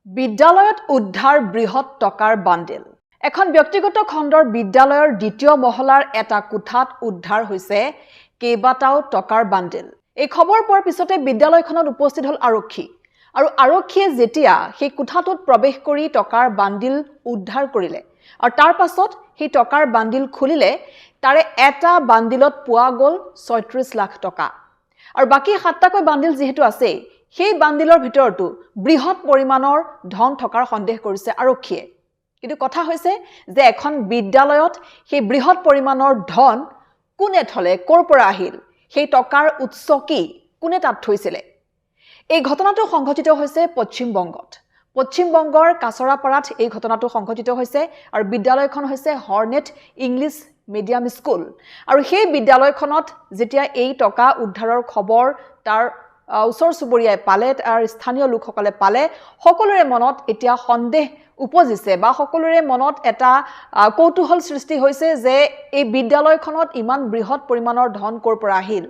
বিদ্যালয়ত উদ্ধাৰ বৃহৎ টকাৰ বান্ডিল এখন ব্যক্তিগত খণ্ডৰ বিদ্যালয়ৰ দ্বিতীয় মহলাৰ এটা কোঠাত উদ্ধাৰ হৈছে কেইবাটাও টকাৰ বান্ডিল এই খবৰ পোৱাৰ পিছতে বিদ্যালয়খনত উপস্থিত হল আৰক্ষী আৰু আৰক্ষীয়ে যেতিয়া সেই কোঠাটোত প্ৰৱেশ কৰি টকাৰ বান্ডিল উদ্ধাৰ কৰিলে আৰু তাৰ পাছত সেই টকাৰ বান্ডিল খুলিলে তাৰে এটা বান্ডিলত পোৱা গল ৩৬ লাখ টকা আৰু বাকি ৭টাকৈ বান্ডিল যেহেতু আছে সেই বান্ডিলৰ ভিতৰতো বৃহৎ পৰিমাণৰ ধন থকাৰ সন্দেহ কৰিছে আৰক্ষীয়ে কিন্তু কথা হৈছে যে এখন বিদ্যালয়ত সেই বৃহৎ পৰিমাণৰ ধন কোনে থলে কৰ পৰা আহিল সেই টকাৰ উৎস কি কোনে তাত থৈছিলে এই ঘটনাটো সংঘটিত হৈছে পশ্চিম বংগৰ কাছৰাপাৰাত এই ঘটনাটো সংঘটিত হৈছে আৰু বিদ্যালয়খন হৈছে হৰ্নেট ইংলিছ মিডিয়াম স্কুল আৰু সেই বিদ্যালয়খনত যেতিয়া এই টকা উদ্ধাৰৰ খবৰ তাৰ ওচৰ চুবুৰীয়াই পালে আৰু স্থানীয় লোকসকলে পালে সকলোৰে মনত এতিয়া সন্দেহ উপজিছে বা সকলোৰে মনত এটা কৌতুহল সৃষ্টি হৈছে যে এই বিদ্যালয়খনত ইমান বৃহৎ পৰিমাণৰ ধন কৰ পৰা আহিল